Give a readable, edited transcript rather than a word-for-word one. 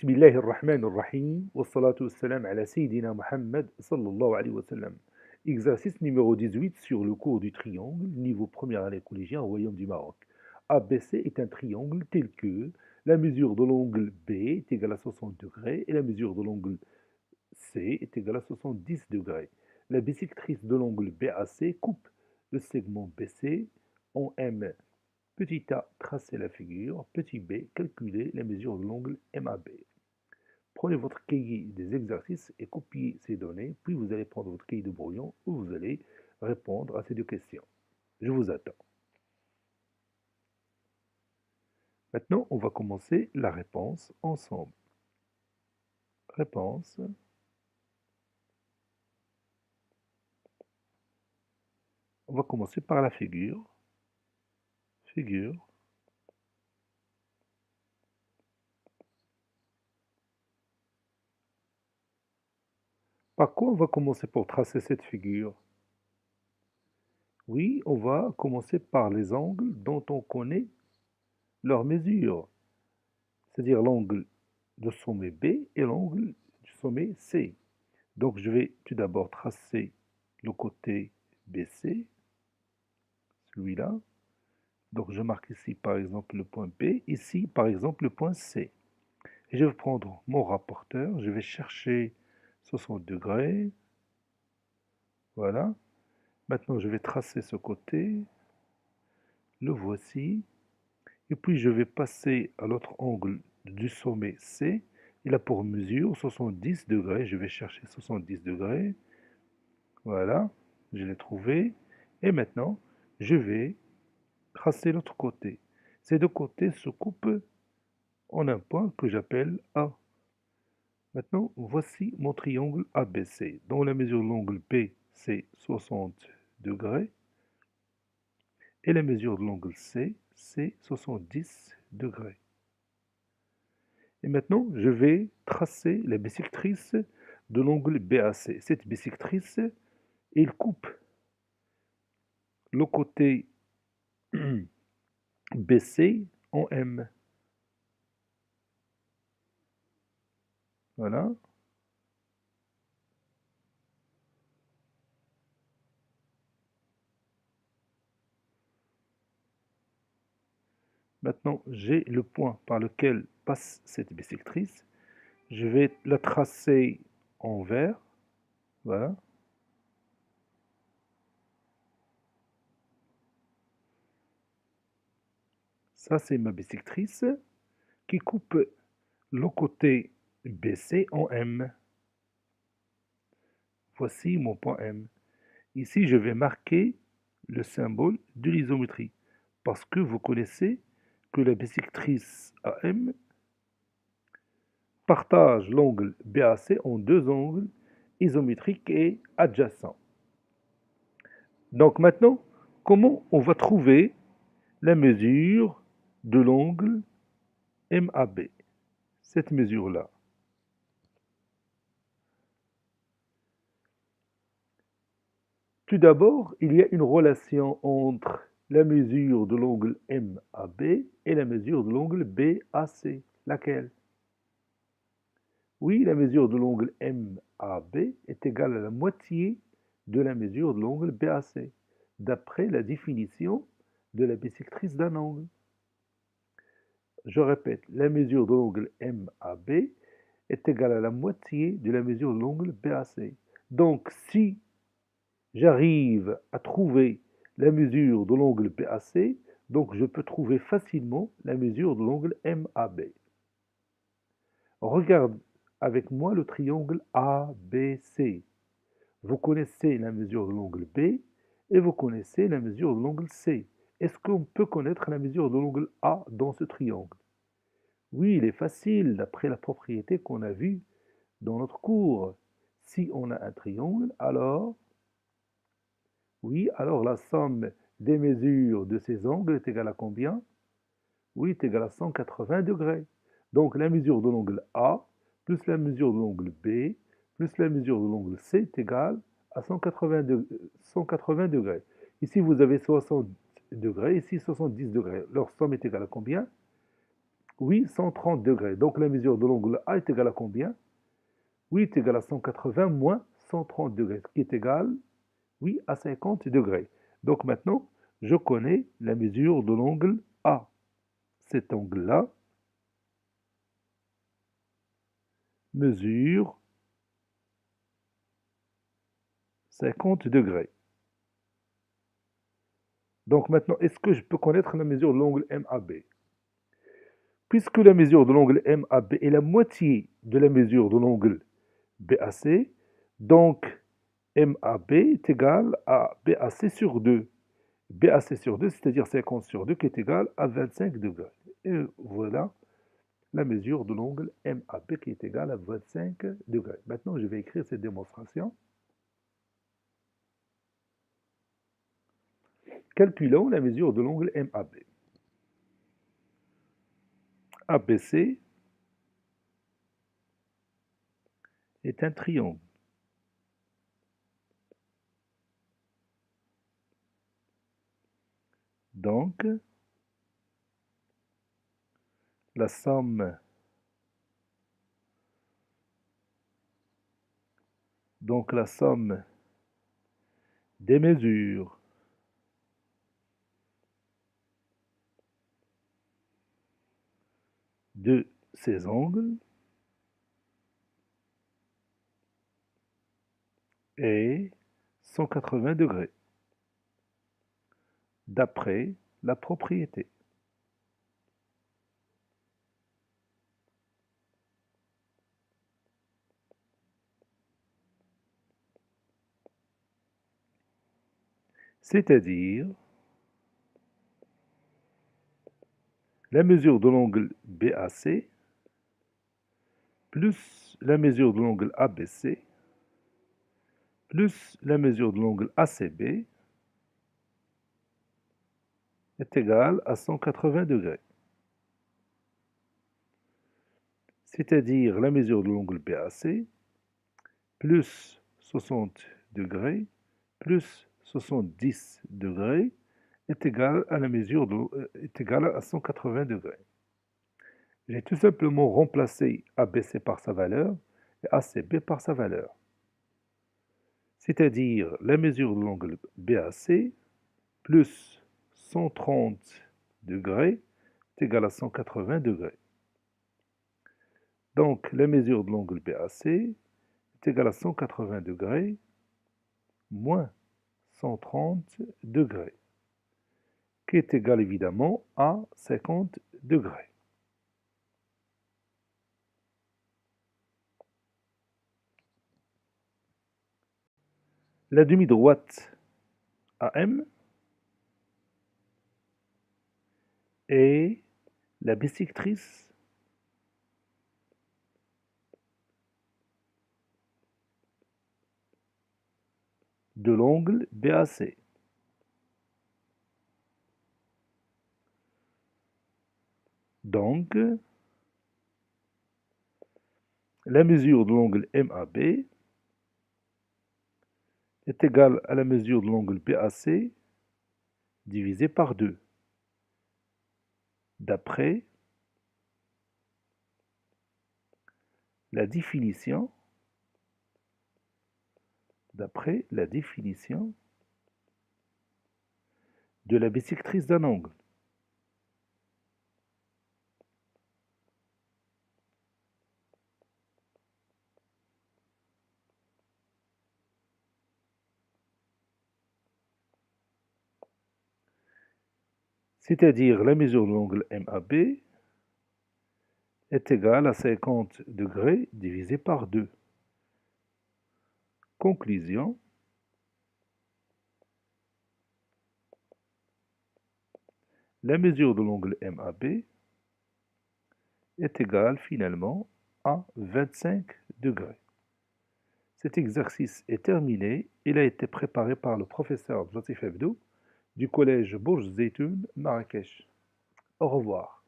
بسم الله الرحمن الرحيم والصلاة والسلام على سيدنا Mohammed sallallahu alayhi wa sallam. Exercice numéro 18 sur le cours du triangle, niveau première année collégien au Royaume du Maroc. ABC est un triangle tel que la mesure de l'angle B est égale à 60 degrés et la mesure de l'angle C est égale à 70 degrés. La bisectrice de l'angle BAC coupe le segment BC en M. Petit a, tracez la figure. Petit b, calculez la mesure de l'angle MAB. Prenez votre cahier des exercices et copiez ces données, puis vous allez prendre votre cahier de brouillon où vous allez répondre à ces deux questions. Je vous attends. Maintenant, on va commencer la réponse ensemble. Réponse. On va commencer par la figure. Figure. Par quoi on va commencer pour tracer cette figure? Oui, on va commencer par les angles dont on connaît leur mesure, c'est-à-dire l'angle du sommet B et l'angle du sommet C. Donc je vais tout d'abord tracer le côté BC, celui-là. Donc je marque ici par exemple le point B, ici par exemple le point C. Et je vais prendre mon rapporteur, je vais chercher 60 degrés. Voilà. Maintenant je vais tracer ce côté, le voici. Et puis je vais passer à l'autre angle du sommet C. Il a pour mesure 70 degrés. Je vais chercher 70 degrés. Voilà, je l'ai trouvé. Et maintenant, je vais tracer l'autre côté. Ces deux côtés se coupent en un point que j'appelle A. Maintenant, voici mon triangle ABC, dont la mesure de l'angle B, c'est 60 degrés. Et la mesure de l'angle C, c'est 70 degrés. Et maintenant, je vais tracer la bisectrice de l'angle BAC. Cette bisectrice, elle coupe le côté BC en M. Voilà. Maintenant, j'ai le point par lequel passe cette bisectrice. Je vais la tracer en vert. Voilà. Ça, c'est ma bisectrice qui coupe le côté BC en M. Voici mon point M. Ici, je vais marquer le symbole de l'isométrie parce que vous connaissez que la bisectrice AM partage l'angle BAC en deux angles isométriques et adjacents. Donc maintenant, comment on va trouver la mesure de l'angle MAB? Cette mesure-là. Tout d'abord, il y a une relation entre la mesure de l'angle MAB et la mesure de l'angle BAC. Laquelle? Oui, la mesure de l'angle MAB est égale à la moitié de la mesure de l'angle BAC, d'après la définition de la bisectrice d'un angle. Je répète, la mesure de l'angle MAB est égale à la moitié de la mesure de l'angle BAC. Donc, si j'arrive à trouver la mesure de l'angle BAC, donc je peux trouver facilement la mesure de l'angle MAB. Regarde avec moi le triangle ABC. Vous connaissez la mesure de l'angle B et vous connaissez la mesure de l'angle C. Est-ce qu'on peut connaître la mesure de l'angle A dans ce triangle? Oui, il est facile d'après la propriété qu'on a vue dans notre cours. Si on a un triangle, alors, oui, alors la somme des mesures de ces angles est égale à combien? Oui, est égale à 180 degrés. Donc la mesure de l'angle A plus la mesure de l'angle B plus la mesure de l'angle C est égale à 180 degrés. Ici, vous avez 60 degrés, ici 70 degrés. Leur somme est égale à combien? Oui, 130 degrés. Donc la mesure de l'angle A est égale à combien? Oui est égal à 180 moins 130 degrés, ce qui est égal, oui, à 50 degrés. Donc maintenant, je connais la mesure de l'angle A. Cet angle-là mesure 50 degrés. Donc maintenant, est-ce que je peux connaître la mesure de l'angle MAB? Puisque la mesure de l'angle MAB est la moitié de la mesure de l'angle BAC, donc MAB est égal à BAC sur 2. BAC sur 2, c'est-à-dire 50 sur 2, qui est égal à 25 degrés. Et voilà la mesure de l'angle MAB qui est égal à 25 degrés. Maintenant, je vais écrire cette démonstration. Calculons la mesure de l'angle MAB. ABC est un triangle. Donc, la somme des mesures de ces angles est 180 degrés, d'après la propriété. C'est-à-dire la mesure de l'angle BAC plus la mesure de l'angle ABC plus la mesure de l'angle ACB est égale à 180 degrés. C'est-à-dire la mesure de l'angle BAC plus 60 degrés plus 70 degrés est égale à la mesure est égale à 180 degrés. J'ai tout simplement remplacé ABC par sa valeur et ACB par sa valeur. C'est-à-dire la mesure de l'angle BAC plus 130 degrés est égale à 180 degrés. Donc la mesure de l'angle BAC est égale à 180 degrés moins 130 degrés, qui est égal évidemment à 50 degrés. La demi-droite AM est la bissectrice de l'angle BAC. Donc, la mesure de l'angle MAB est égale à la mesure de l'angle BAC divisé par 2, d'après la définition de la bissectrice d'un angle. C'est-à-dire la mesure de l'angle MAB est égale à 50 degrés divisé par 2. Conclusion, la mesure de l'angle MAB est égale finalement à 25 degrés. Cet exercice est terminé. Il a été préparé par le professeur Joseph Hebdo du collège Bourj Zeytoun, Marrakech. Au revoir.